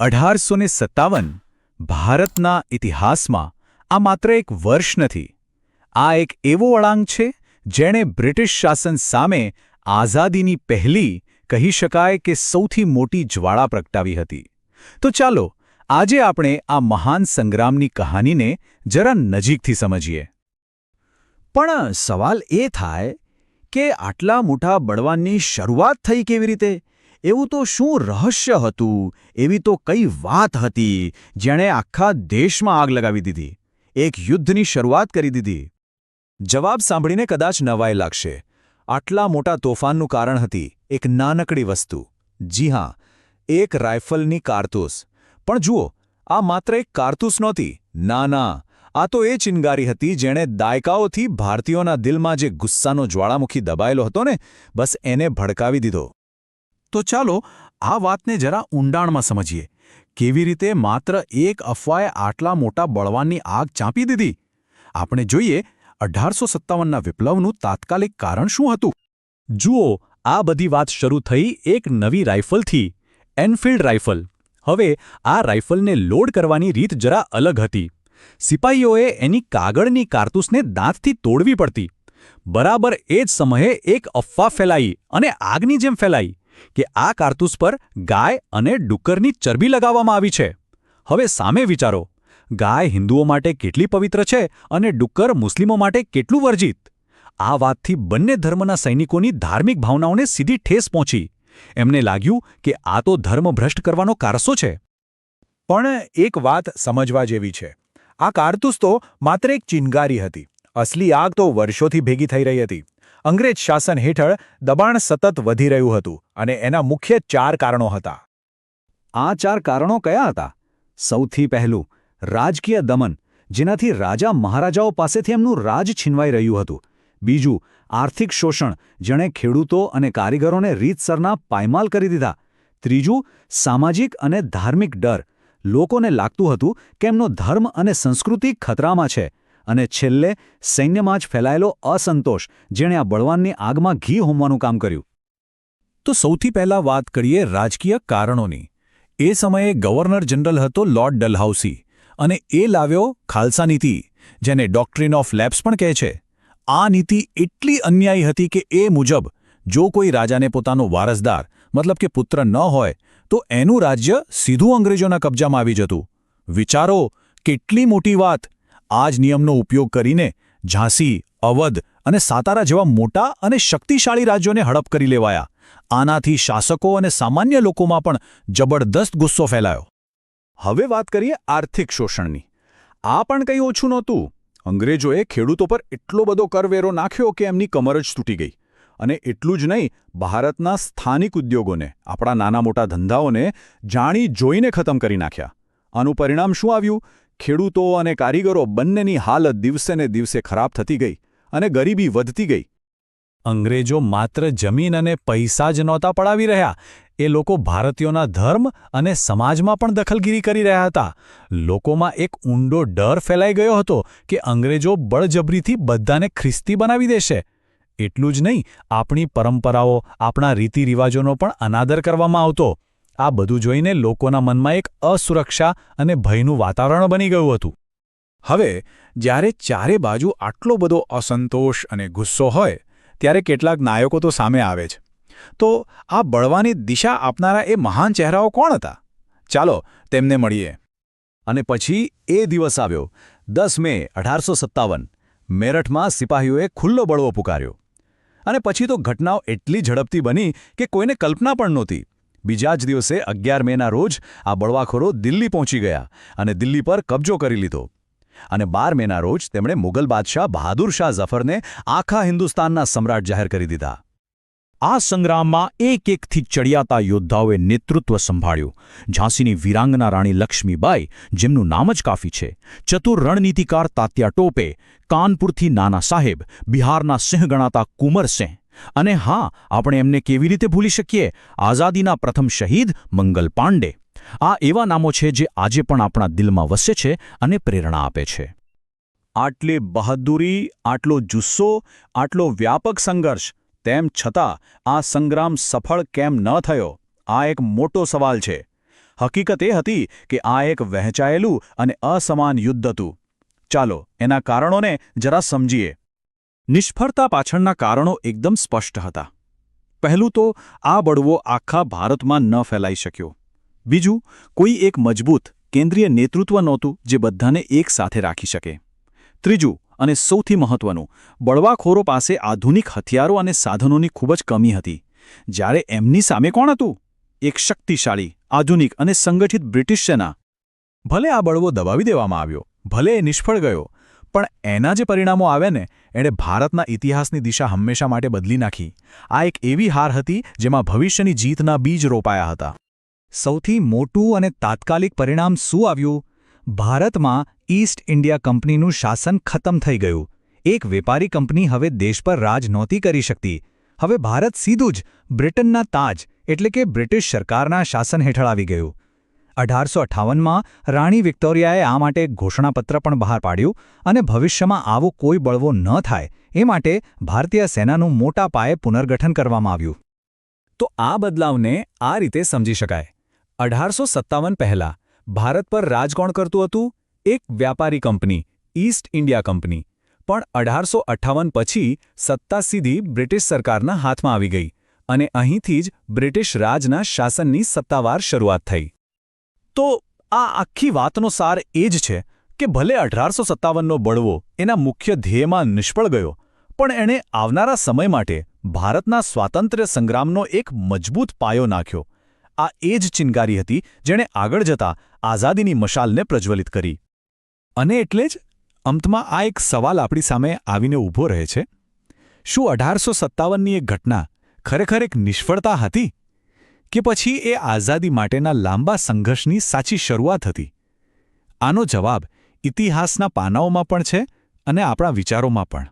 1857 ભારતના ઇતિહાસમાં આ માત્ર એક વર્ષ નથી. આ એક એવો વળાંક છે જેણે બ્રિટિશ શાસન સામે આઝાદીની પહેલી, કહી શકાય કે સૌથી મોટી જ્વાળા પ્રગટાવી હતી. તો ચાલો આજે આપણે આ મહાન સંગ્રામની કહાનીને જરા નજીકથી સમજીએ. પણ સવાલ એ થાય કે આટલા મોટા બળવાનની શરૂઆત થઈ કેવી રીતે? એવું તો શું રહસ્ય હતું, એવી તો કઈ વાત હતી જેણે આખા દેશમાં આગ લગાવી દીધી, એક યુદ્ધની શરૂઆત કરી દીધી? જવાબ સાંભળીને કદાચ નવાઈ લાગશે. આટલા મોટા તોફાનનું કારણ હતી એક નાનકડી વસ્તુ. જી હા, એક રાઇફલની કારતૂસ. પણ જુઓ, આ માત્ર એક કારતૂસ નહોતી. ના ના, આ તો એ ચિનગારી હતી જેણે દાયકાઓથી ભારતીયોના દિલમાં જે ગુસ્સાનો જ્વાળામુખી દબાયેલો હતો ને, બસ એને ભડકાવી દીધો. તો ચાલો આ વાતને જરા ઊંડાણમાં સમજીએ. કેવી રીતે માત્ર એક અફવાએ આટલા મોટા બળવાનની આગ ચાંપી દીધી? આપણે જોઈએ 1857ના વિપ્લવનું તાત્કાલિક કારણ શું હતું. જુઓ, આ બધી વાત શરૂ થઈ એક નવી રાઇફલથી, એનફિલ્ડ રાઇફલ. હવે આ રાઇફલને લોડ કરવાની રીત જરા અલગ હતી. સિપાહીઓએ એની કાગળની કારતૂસને દાંતથી તોડવી પડતી. બરાબર એ જ સમયે એક અફવા ફેલાઈ, અને આગની જેમ ફેલાઈ, કે આ કારતૂસ પર ગાય અને ડુક્કરની ચરબી લગાવવામાં આવી છે. હવે સામે વિચારો, ગાય હિન્દુઓ માટે કેટલી પવિત્ર છે અને ડુક્કર મુસ્લિમો માટે કેટલું વર્જિત. આ વાતથી બંને ધર્મના સૈનિકોની ધાર્મિક ભાવનાઓને સીધી ઠેસ પહોંચી. એમને લાગ્યું કે આ તો ધર્મભ્રષ્ટ કરવાનો કારસો છે. પણ એક વાત સમજવા જેવી છે. આ કારતૂસ તો માત્ર એક ચિનગારી હતી. અસલી આગ તો વર્ષોથી ભેગી થઈ રહી હતી. અંગ્રેજ શાસન હેઠળ દબાણ સતત વધી રહ્યું હતું, અને એના મુખ્ય 4 કારણો હતા. આ 4 કારણો કયા હતા? સૌથી પહેલું, રાજકીય દમન, જેનાથી રાજા મહારાજાઓ પાસેથી એમનું રાજ છીનવાઈ રહ્યું હતું. બીજું, આર્થિક શોષણ, જેણે ખેડૂતો અને કારીગરોને રીતસરના પાયમાલ કરી દીધા. ત્રીજું, સામાજિક અને ધાર્મિક ડર. લોકોને લાગતું હતું કે એમનો ધર્મ અને સંસ્કૃતિ ખતરામાં છે. અને છેલ્લે, સૈન્યમાં જ ફેલાયેલો અસંતોષ, જેણે આ બળવાનની આગમાં ઘી હોમવાનું કામ કર્યું. તો સૌથી પહેલાં વાત કરીએ રાજકીય કારણોની. એ સમયે ગવર્નર જનરલ હતો લોર્ડ ડલહાઉસી, અને એ લાવ્યો ખાલસા નીતિ, જેને ડોક્ટ્રિન ઓફ લેપ્સ પણ કહે છે. આ નીતિ એટલી અન્યાયી હતી કે એ મુજબ જો કોઈ રાજાને પોતાનો વારસદાર, મતલબ કે પુત્ર ન હોય, તો એનું રાજ્ય સીધું અંગ્રેજોના કબજામાં આવી જતું. વિચારો, કેટલી મોટી વાત! આ જ નિયમનો ઉપયોગ કરીને ઝાંસી, અવધ અને સાતારા જેવા મોટા અને શક્તિશાળી રાજ્યોને હડપ કરી લેવાયા. આનાથી શાસકો અને સામાન્ય લોકોમાં પણ જબરદસ્ત ગુસ્સો ફેલાયો. હવે વાત કરીએ આર્થિક શોષણની. આ પણ કંઈ ઓછું નહોતું. અંગ્રેજોએ ખેડૂતો પર એટલો બધો કરવેરો નાખ્યો કે એમની કમર જ તૂટી ગઈ. અને એટલું જ નહીં, ભારતના સ્થાનિક ઉદ્યોગોને, આપણા નાના મોટા ધંધાઓને જાણી જોઈને ખતમ કરી નાખ્યા. આનું પરિણામ શું આવ્યું? ખેડૂતો અને કારીગરો બંનેની હાલત દિવસે ને દિવસે ખરાબ થતી ગઈ, અને ગરીબી વધતી ગઈ. અંગ્રેજો માત્ર જમીન અને પૈસા જ નહોતા પડાવી રહ્યા, એ લોકો ભારતીયોના ધર્મ અને સમાજમાં પણ દખલગીરી કરી રહ્યા હતા. લોકોમાં એક ઊંડો ડર ફેલાઈ ગયો હતો કે અંગ્રેજો બળજબરીથી બધાને ખ્રિસ્તી બનાવી દેશે. એટલું જ નહીં, આપણી પરંપરાઓ, આપણા રીતિરિવાજોનો પણ અનાદર કરવામાં આવતો. આ બધું જોઈને લોકોના મનમાં એક અસુરક્ષા અને ભયનું વાતાવરણ બની ગયું હતું. હવે જ્યારે ચારે બાજુ આટલો બધો અસંતોષ અને ગુસ્સો હોય, ત્યારે કેટલાક નાયકો તો સામે આવે છે. તો આ બળવાની દિશા આપનારા એ મહાન ચહેરાઓ કોણ હતા? ચાલો તેમને મળીએ. અને પછી એ દિવસ આવ્યો, 10 મે 1857. મેરઠમાં સિપાહીઓએ ખુલ્લો બળવો પુકાર્યો. અને પછી તો ઘટનાઓ એટલી ઝડપથી બની કે કોઈને કલ્પના પણ નહોતી. બીજા જ દિવસે 11 મેના રોજ આ બળવાખોરો દિલ્હી પહોંચી ગયા અને દિલ્હી પર કબજો કરી લીધો. અને 12 મેના રોજ તેમણે મુગલ બાદશાહ બહાદુર શાહ ઝફરને આખા હિન્દુસ્તાનના સમ્રાટ જાહેર કરી દીધા. આ સંગ્રામમાં એક-એકથી ચડિયાતા યોદ્ધાઓએ નેતૃત્વ સંભાળ્યું. ઝાંસીની વીરાંગના રાણી લક્ષ્મીબાઈ, જેમનું નામ જ કાફી છે, ચતુર રણનીતિકાર તાત્યા ટોપે, કાનપુરથી નાના સાહેબ, બિહારના સિંહ ગણાતા કુંવરસિંહ, અને હા, આપણે એમને કેવી રીતે ભૂલી શકીએ, આઝાદીના પ્રથમ શહીદ મંગલ પાંડે. આ એવા નામો છે જે આજે પણ આપણા દિલમાં વસે છે અને પ્રેરણા આપે છે. આટલી બહાદુરી, આટલો જુસ્સો, આટલો વ્યાપક સંઘર્ષ, તેમ છતાં આ સંગ્રામ સફળ કેમ ન થયો? આ એક મોટો સવાલ છે. હકીકત એ હતી કે આ એક વહેંચાયેલું અને અસમાન યુદ્ધ હતું. ચાલો એના કારણોને જરા સમજીએ. નિષ્ફળતા પાછળના કારણો એકદમ સ્પષ્ટ હતા. પહેલું તો આ બળવો આખા ભારતમાં ન ફેલાઈ શક્યો. બીજું, કોઈ એક મજબૂત કેન્દ્રીય નેતૃત્વ નહોતું જે બધાને એક સાથે રાખી શકે. ત્રીજું અને સૌથી મહત્વનું, બળવાખોરો પાસે આધુનિક હથિયારો અને સાધનોની ખૂબ જ કમી હતી. જ્યારે એમની સામે કોણ હતું? એક શક્તિશાળી, આધુનિક અને સંગઠિત બ્રિટિશ સેના. ભલે આ બળવો દબાવી દેવામાં આવ્યો, ભલે એ નિષ્ફળ ગયો, પણ એના જે પરિણામો આવ્યા ને એણે ભારતના ઇતિહાસની દિશા હંમેશા માટે બદલી નાખી. આ એક એવી હાર હતી જેમાં ભવિષ્યની જીતના બીજ રોપાયા હતા. સૌથી મોટું અને તાત્કાલિક પરિણામ શું આવ્યું? ભારતમાં ઈસ્ટ ઇન્ડિયા કંપનીનું શાસન ખતમ થઈ ગયું. એક વેપારી કંપની હવે દેશ પર રાજ નહોતી કરી શકતી. હવે ભારત સીધું જ બ્રિટનના તાજ એટલે કે બ્રિટિશ સરકારના શાસન હેઠળ આવી ગયું. 1858માં રાણી વિક્ટોરિયાએ આ માટે એક ઘોષણાપત્ર પણ બહાર પાડ્યું અને ભવિષ્યમાં આવો કોઈ બળવો ન થાય એ માટે ભારતીય સેનાનું મોટા પાયે પુનર્ગઠન કરવામાં આવ્યું. તો આ બદલાવને આ રીતે સમજી શકાય. 1857 પહેલાં ભારત પર રાજ કોણ કરતું હતું? એક વ્યાપારી કંપની, ઈસ્ટ ઇન્ડિયા કંપની. પણ 1858 પછી સત્તા સીધી બ્રિટિશ સરકારના હાથમાં આવી ગઈ અને અહીંથી જ બ્રિટિશ રાજના શાસનની સત્તાવાર શરૂઆત થઈ. તો આ આખી વાતનો સાર એ જ છે કે ભલે 1857નો બળવો એના મુખ્ય ધ્યેયમાં નિષ્ફળ ગયો, પણ એણે આવનારા સમય માટે ભારતના સ્વાતંત્ર્ય સંગ્રામનો એક મજબૂત પાયો નાખ્યો. આ એ જ ચિનગારી હતી જેણે આગળ જતા આઝાદીની મશાલને પ્રજ્વલિત કરી. અને એટલે જ અંતમાં આ એક સવાલ આપણી સામે આવીને ઊભો રહે છે. શું 1857ની એક ઘટના ખરેખર એક નિષ્ફળતા હતી? કે પછી એ આઝાદી માટેના લાંબા સંઘર્ષની સાચી શરૂઆત હતી? આનો જવાબ ઇતિહાસના પાનાઓમાં પણ છે અને આપણા વિચારોમાં પણ.